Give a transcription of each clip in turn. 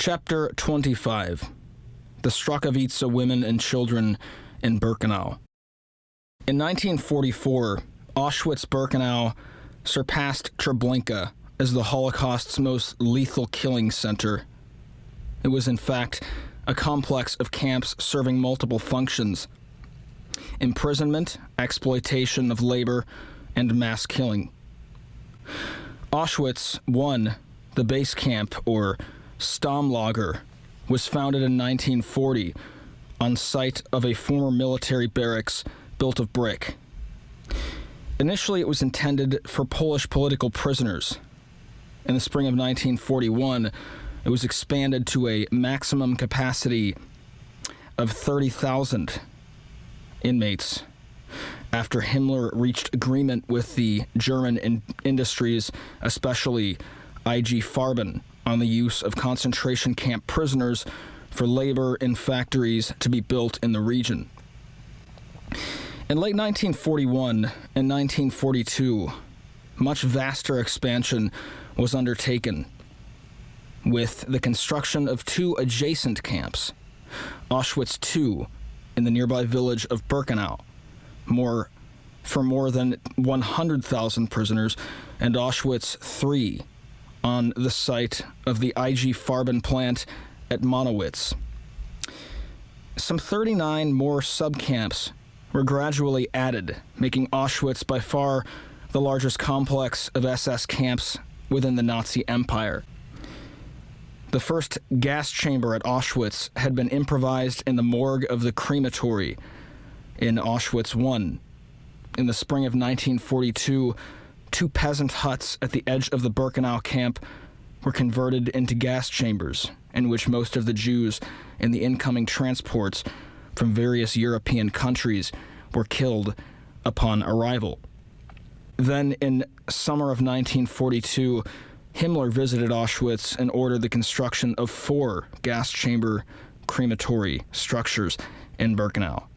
Chapter 25. The Strachowitz Women and Children in Birkenau. In 1944, Auschwitz-Birkenau surpassed Treblinka as the Holocaust's most lethal killing center. It was, in fact, a complex of camps serving multiple functions: imprisonment, exploitation of labor, and mass killing. Auschwitz I, the base camp, or Stammlager, was founded in 1940 on site of a former military barracks built of brick. Initially, it was intended for Polish political prisoners. In the spring of 1941, it was expanded to a maximum capacity of 30,000 inmates after Himmler reached agreement with the German industries, especially IG Farben, on the use of concentration camp prisoners for labor in factories to be built in the region. In late 1941 and 1942, much vaster expansion was undertaken, with the construction of two adjacent camps: Auschwitz II in the nearby village of Birkenau, for more than 100,000 prisoners, and Auschwitz III on the site of the IG Farben plant at Monowitz. Some 39 more subcamps were gradually added, making Auschwitz by far the largest complex of SS camps within the Nazi Empire. The first gas chamber at Auschwitz had been improvised in the morgue of the crematory in Auschwitz I. In the spring of 1942, two peasant huts at the edge of the Birkenau camp were converted into gas chambers, in which most of the Jews in the incoming transports from various European countries were killed upon arrival. Then, in summer of 1942, Himmler visited Auschwitz and ordered the construction of 4 gas chamber crematory structures in Birkenau.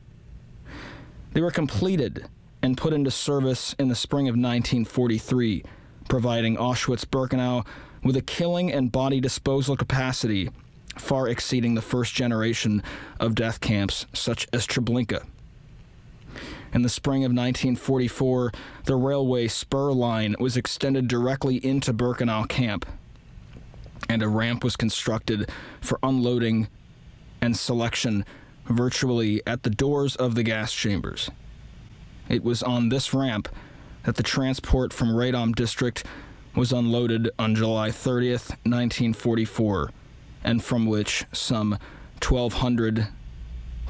They were completed and put into service in the spring of 1943, providing Auschwitz-Birkenau with a killing and body disposal capacity far exceeding the first generation of death camps such as Treblinka. In the spring of 1944, the railway spur line was extended directly into Birkenau camp, and a ramp was constructed for unloading and selection virtually at the doors of the gas chambers. It was on this ramp that the transport from Radom district was unloaded on July 30th, 1944, and from which some 1,200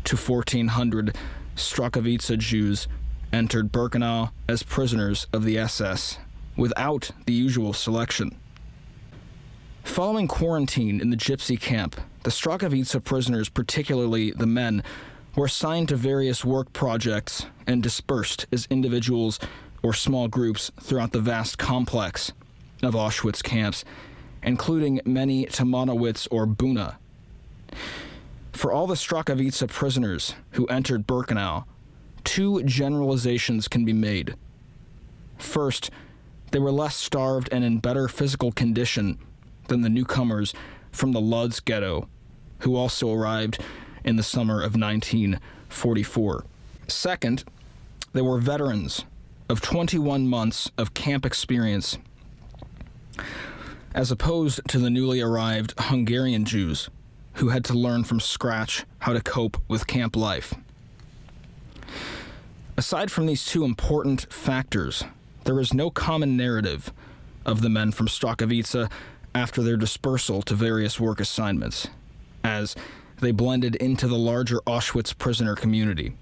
to 1,400 Strachowitz Jews entered Birkenau as prisoners of the SS without the usual selection. Following quarantine in the gypsy camp, the Strachowitz prisoners, particularly the men, were assigned to various work projects and dispersed as individuals or small groups throughout the vast complex of Auschwitz camps, including many to Monowitz or Buna. For all the Strachowitz prisoners who entered Birkenau, 2 generalizations can be made. First, they were less starved and in better physical condition than the newcomers from the Lodz ghetto, who also arrived in the summer of 1944. Second, they were veterans of 21 months of camp experience, as opposed to the newly arrived Hungarian Jews, who had to learn from scratch how to cope with camp life. Aside from these 2 important factors, there is no common narrative of the men from Strachowitz after their dispersal to various work assignments, as they blended into the larger Auschwitz prisoner community.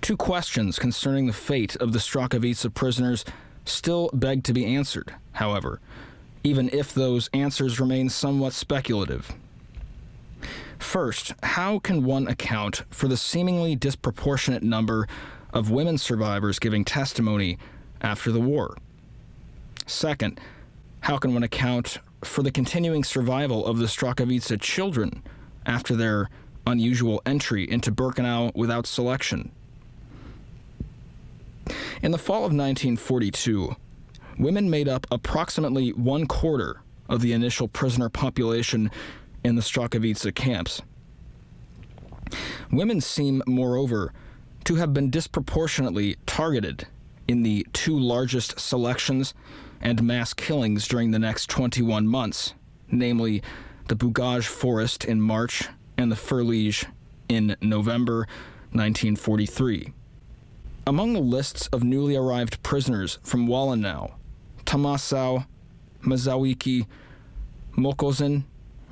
2 questions concerning the fate of the Strachowitz prisoners still beg to be answered, however, even if those answers remain somewhat speculative. First, how can one account for the seemingly disproportionate number of women survivors giving testimony after the war? Second, how can one account for the continuing survival of the Strachowitz children after their unusual entry into Birkenau without selection? In the fall of 1942, women made up approximately 1/4 of the initial prisoner population in the Strachowicza camps. Women seem, moreover, to have been disproportionately targeted in the two largest selections and mass killings during the next 21 months, namely the Bugaj Forest in March and the Furlige in November 1943. Among the lists of newly arrived prisoners from Wallenau, Tomaszow, Mazowiecki, Mokozin,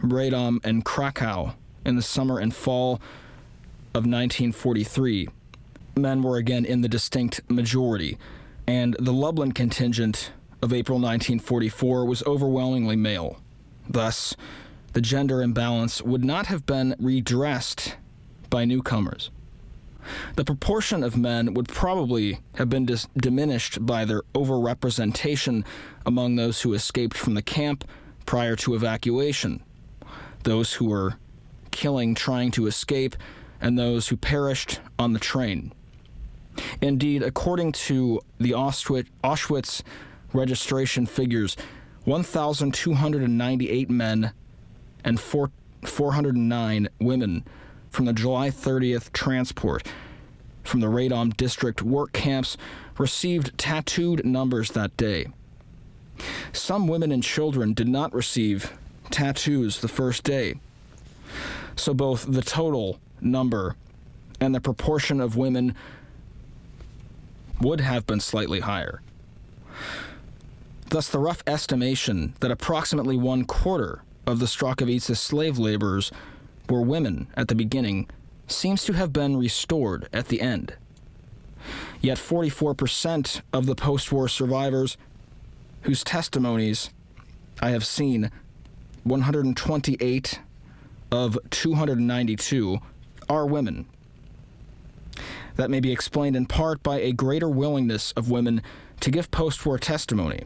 Radom, and Krakow in the summer and fall of 1943, men were again in the distinct majority, and the Lublin contingent of April 1944 was overwhelmingly male. Thus, the gender imbalance would not have been redressed by newcomers. The proportion of men would probably have been diminished by their overrepresentation among those who escaped from the camp prior to evacuation, those who were killing trying to escape, and those who perished on the train. Indeed, according to the Auschwitz registration figures, 1,298 men and 409 women from the July 30th transport from the Radom district work camps received tattooed numbers that day. Some women and children did not receive tattoos the first day, so both the total number and the proportion of women would have been slightly higher. Thus, the rough estimation that approximately 1/4 of the Strachowicza slave laborers were women at the beginning seems to have been restored at the end. Yet 44% of the post-war survivors whose testimonies I have seen, 128 of 292, are women. That may be explained in part by a greater willingness of women to give post-war testimony.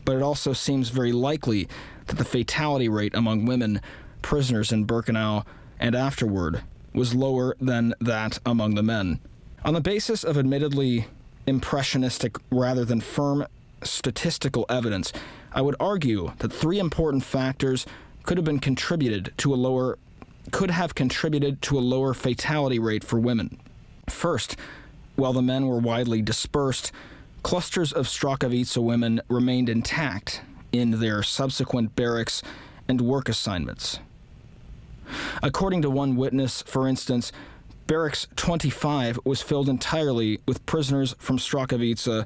But it also seems very likely that the fatality rate among women prisoners in Birkenau and afterward was lower than that among the men. On the basis of admittedly impressionistic rather than firm statistical evidence, I would argue that three important factors could have contributed to a lower fatality rate for women. First, while the men were widely dispersed, clusters of Strachowicza women remained intact in their subsequent barracks and work assignments. According to one witness, for instance, Barracks 25 was filled entirely with prisoners from Strachowicza.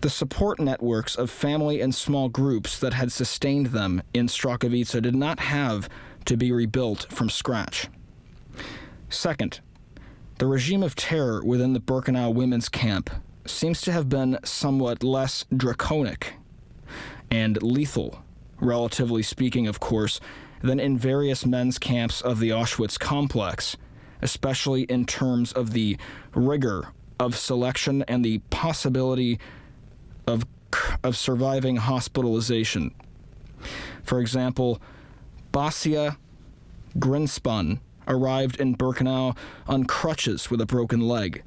The support networks of family and small groups that had sustained them in Strachowicza did not have to be rebuilt from scratch. Second, the regime of terror within the Birkenau women's camp seems to have been somewhat less draconic and lethal, relatively speaking, of course, than in various men's camps of the Auschwitz complex, especially in terms of the rigor of selection and the possibility of surviving hospitalization. For example, Basia Grinspan arrived in Birkenau on crutches with a broken leg.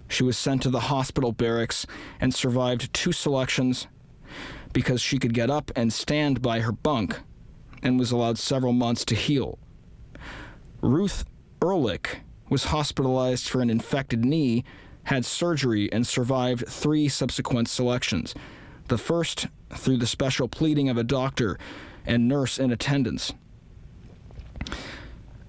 She was sent to the hospital barracks and survived 2 selections because she could get up and stand by her bunk and was allowed several months to heal. Ruth Ehrlich was hospitalized for an infected knee, had surgery, and survived 3 subsequent selections, the first through the special pleading of a doctor and nurse in attendance.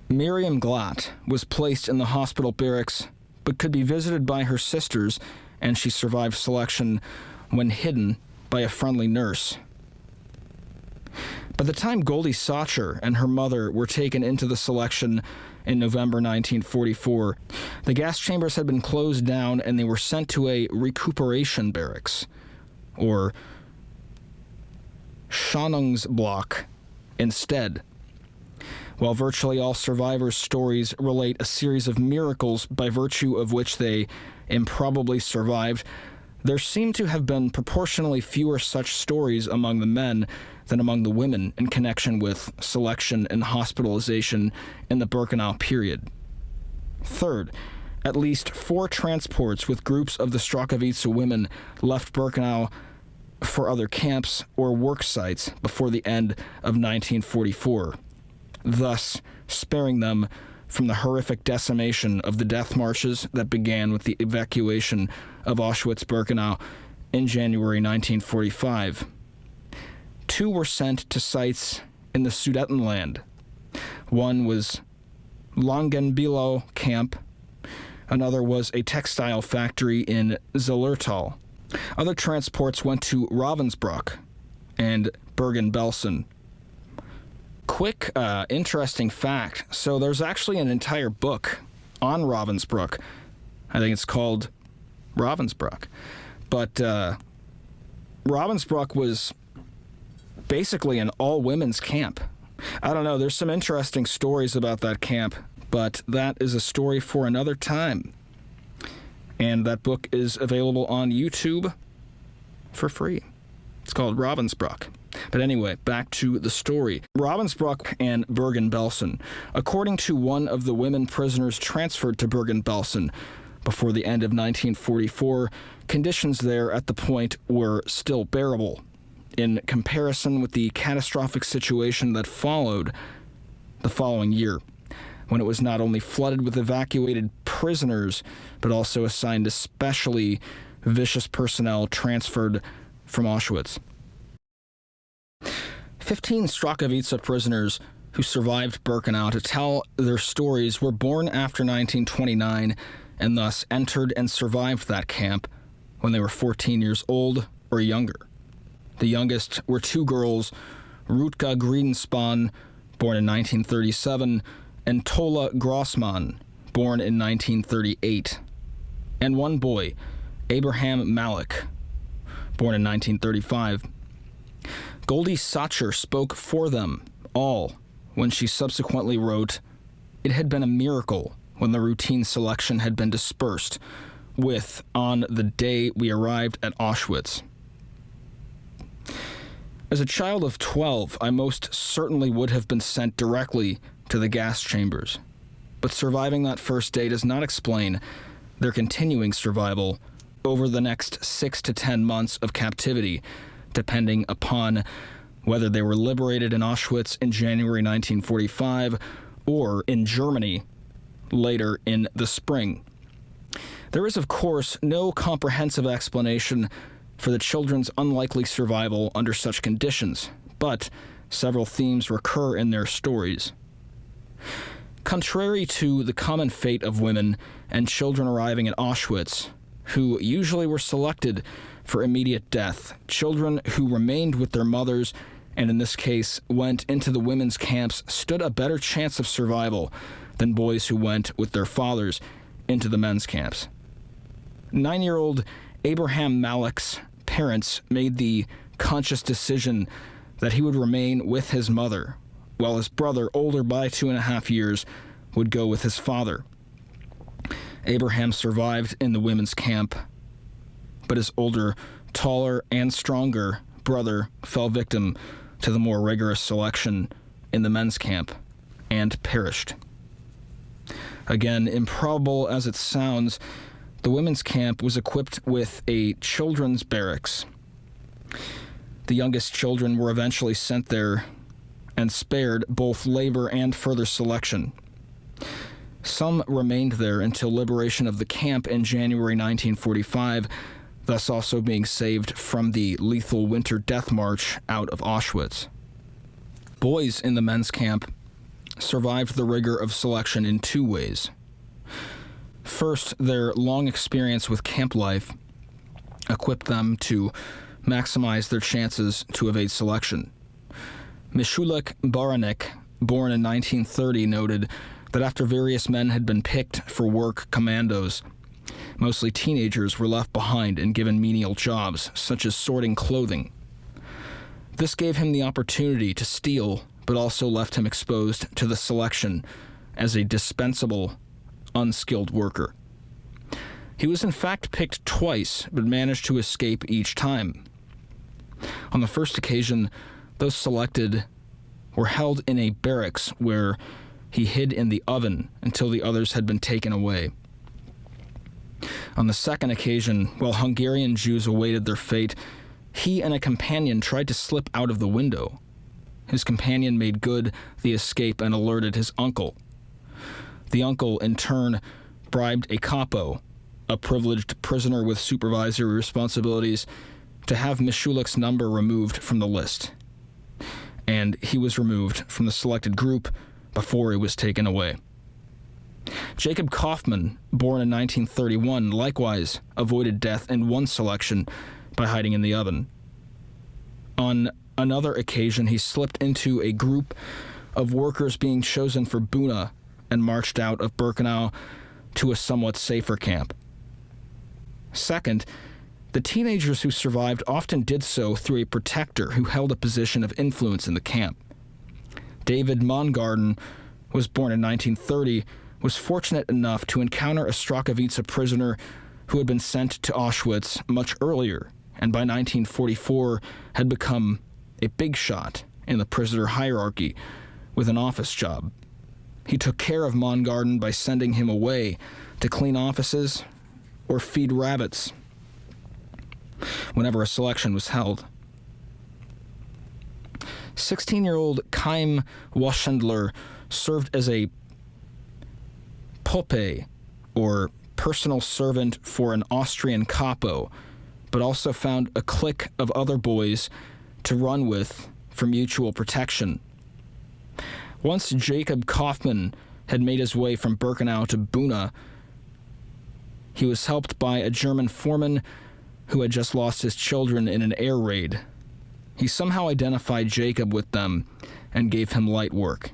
Miriam Glatt was placed in the hospital barracks but could be visited by her sisters, and she survived selection when hidden by a friendly nurse. By the time Goldie Sacher and her mother were taken into the selection in November 1944, the gas chambers had been closed down and they were sent to a recuperation barracks, or Schonungsblock, instead. While virtually all survivors' stories relate a series of miracles by virtue of which they improbably survived, there seem to have been proportionally fewer such stories among the men than among the women in connection with selection and hospitalization in the Birkenau period. Third, at least 4 transports with groups of the Strachowicza women left Birkenau for other camps or work sites before the end of 1944, thus sparing them from the horrific decimation of the death marches that began with the evacuation of Auschwitz-Birkenau in January 1945. 2 were sent to sites in the Sudetenland. One was Langenbülow camp. Another was a textile factory in Zillertal. Other transports went to Ravensbrück and Bergen-Belsen. Quick, interesting fact. So there's actually an entire book on Ravensbrück. I think it's called Ravensbrück. But Ravensbrück was basically an all-women's camp. I don't know, there's some interesting stories about that camp, but that is a story for another time. And that book is available on YouTube for free. It's called Ravensbrück. But anyway, back to the story. Ravensbrück and Bergen-Belsen. According to one of the women prisoners transferred to Bergen-Belsen before the end of 1944, conditions there at the point were still bearable in comparison with the catastrophic situation that followed the following year, when it was not only flooded with evacuated prisoners, but also assigned especially vicious personnel transferred from Auschwitz. 15 Strachowitz prisoners who survived Birkenau to tell their stories were born after 1929 and thus entered and survived that camp when they were 14 years old or younger. The youngest were 2 girls, Rutka Griedenspan, born in 1937, and Tola Grossmann, born in 1938, and 1 boy, Abraham Malik, born in 1935. Goldie Sacher spoke for them all when she subsequently wrote, "It had been a miracle when the routine selection had been dispersed, with on the day we arrived at Auschwitz. As a child of 12, I most certainly would have been sent directly to the gas chambers, but surviving that first day does not explain their continuing survival over the next 6 to 10 months of captivity, depending upon whether they were liberated in Auschwitz in January 1945 or in Germany later in the spring. There is, of course, no comprehensive explanation for the children's unlikely survival under such conditions, but several themes recur in their stories. Contrary to the common fate of women and children arriving at Auschwitz, who usually were selected for immediate death, children who remained with their mothers and in this case went into the women's camps stood a better chance of survival than boys who went with their fathers into the men's camps. 9-year-old Abraham Malik's parents made the conscious decision that he would remain with his mother, while his brother, older by 2.5 years, would go with his father. Abraham survived in the women's camp, but his older, taller, and stronger brother fell victim to the more rigorous selection in the men's camp and perished. Again, improbable as it sounds, the women's camp was equipped with a children's barracks. The youngest children were eventually sent there and spared both labor and further selection. Some remained there until liberation of the camp in January 1945, thus also being saved from the lethal winter death march out of Auschwitz. Boys in the men's camp survived the rigor of selection in 2 ways. First, their long experience with camp life equipped them to maximize their chances to evade selection. Mishulek Baranek, born in 1930, noted that after various men had been picked for work commandos, mostly teenagers were left behind and given menial jobs, such as sorting clothing. This gave him the opportunity to steal, but also left him exposed to the selection as a dispensable, unskilled worker. He was in fact picked twice, but managed to escape each time. On the first occasion, those selected were held in a barracks where he hid in the oven until the others had been taken away. On the second occasion, while Hungarian Jews awaited their fate, he and a companion tried to slip out of the window. His companion made good the escape and alerted his uncle. The uncle, in turn, bribed a capo, a privileged prisoner with supervisory responsibilities, to have Michulik's number removed from the list. And he was removed from the selected group before it was taken away. Jacob Kaufman, born in 1931, likewise avoided death in one selection by hiding in the oven. On another occasion, he slipped into a group of workers being chosen for Buna and marched out of Birkenau to a somewhat safer camp. Second, the teenagers who survived often did so through a protector who held a position of influence in the camp. David Mongarden was born in 1930, was fortunate enough to encounter a Strachowitz prisoner who had been sent to Auschwitz much earlier, and by 1944 had become a big shot in the prisoner hierarchy with an office job. He took care of Mongarden by sending him away to clean offices or feed rabbits whenever a selection was held. 16-year-old Chaim Waschendler served as a Pope, or personal servant for an Austrian capo, but also found a clique of other boys to run with for mutual protection. Once Jacob Kaufman had made his way from Birkenau to Buna, he was helped by a German foreman who had just lost his children in an air raid. He somehow identified Jacob with them and gave him light work.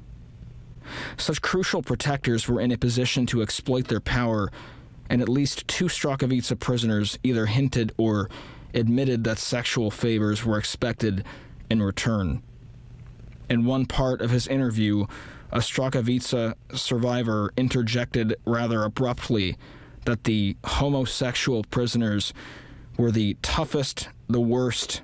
Such crucial protectors were in a position to exploit their power, and at least 2 Strachowitz prisoners either hinted or admitted that sexual favors were expected in return. In one part of his interview, a Strachowitz survivor interjected rather abruptly that the homosexual prisoners were the toughest, the worst.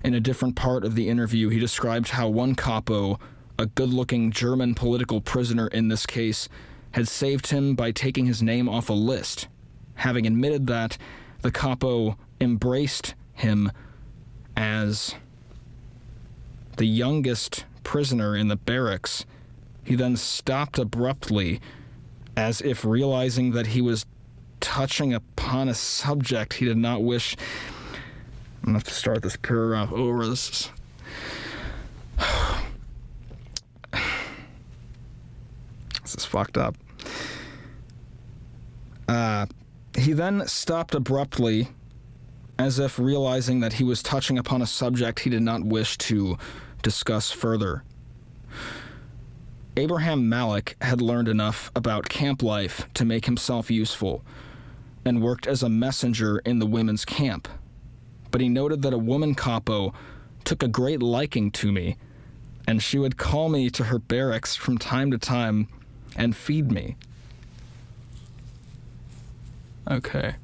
In a different part of the interview, he described how one capo, a good-looking German political prisoner in this case, had saved him by taking his name off a list. Having admitted that, the capo embraced him as the youngest prisoner in the barracks. He then stopped abruptly, as if realizing that he was touching upon a subject he did not wish. I'm going to have to start this paragraph over. This is fucked up. He then stopped abruptly, as if realizing that he was touching upon a subject he did not wish to discuss further. Abraham Malik had learned enough about camp life to make himself useful, and worked as a messenger in the women's camp. But he noted that a woman capo took a great liking to me, and she would call me to her barracks from time to time and feed me. Okay.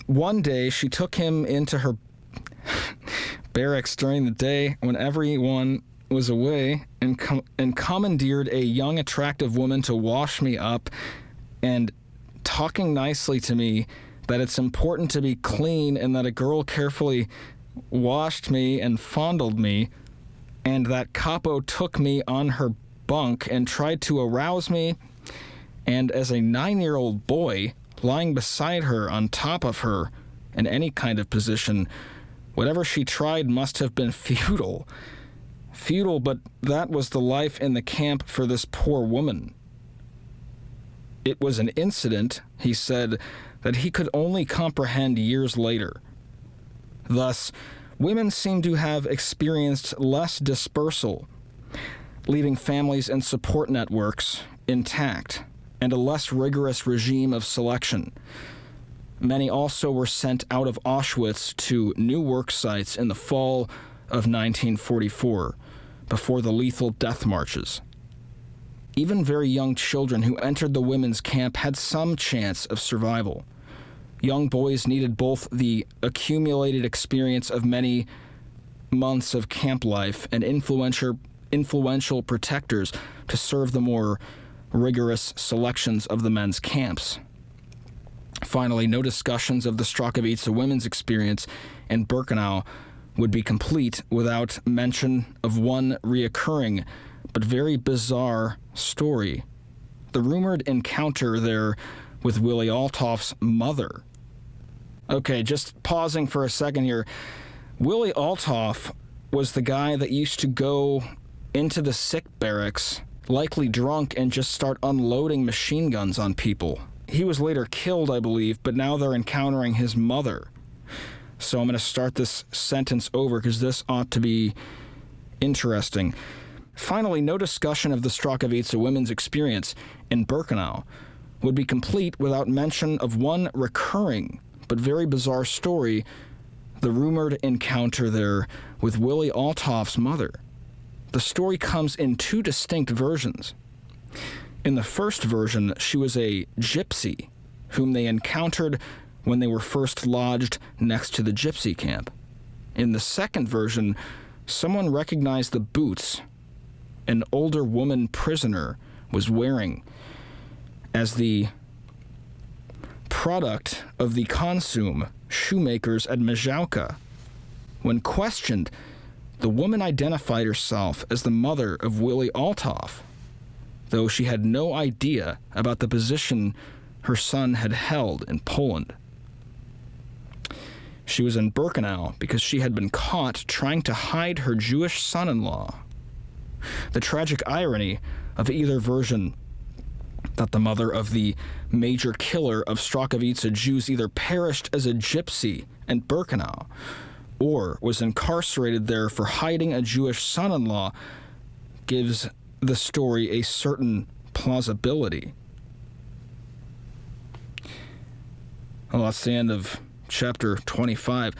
One day, she took him into her barracks during the day when everyone was away and commandeered a young, attractive woman to wash me up, and talking nicely to me that it's important to be clean and that a girl carefully washed me and fondled me, and that capo took me on her bunk and tried to arouse me, and as a 9-year-old boy, lying beside her, on top of her, in any kind of position, whatever she tried must have been futile. Futile, but that was the life in the camp for this poor woman. It was an incident, he said, that he could only comprehend years later. Thus, women seem to have experienced less dispersal, leaving families and support networks intact, and a less rigorous regime of selection. Many also were sent out of Auschwitz to new work sites in the fall of 1944, before the lethal death marches. Even very young children who entered the women's camp had some chance of survival. Young boys needed both the accumulated experience of many months of camp life and influential protectors to serve the more rigorous selections of the men's camps. Finally, no discussions of the Strachowitz women's experience in Birkenau would be complete without mention of one reoccurring but very bizarre story: the rumored encounter there with Willie Altoff's mother. Okay, just pausing for a second here. Willie Altoff was the guy that used to go into the sick barracks, likely drunk, and just start unloading machine guns on people. He was later killed, I believe, but now they're encountering his mother. So I'm going to start this sentence over because this ought to be interesting. Finally, no discussion of the Strachowitz women's experience in Birkenau would be complete without mention of one recurring but very bizarre story: the rumored encounter there with Willie Altoff's mother. The story comes in two distinct versions. In the first version, she was a gypsy whom they encountered when they were first lodged next to the gypsy camp. In the second version, someone recognized the boots an older woman prisoner was wearing as the product of the Konsum shoemakers at Majauka. When questioned, the woman identified herself as the mother of Willie Altoff, though she had no idea about the position her son had held in Poland. She was in Birkenau because she had been caught trying to hide her Jewish son-in-law. The tragic irony of either version, that the mother of the major killer of Strachowitz Jews either perished as a gypsy in Birkenau or was incarcerated there for hiding a Jewish son-in-law, gives the story a certain plausibility. Well, that's the end of chapter 25.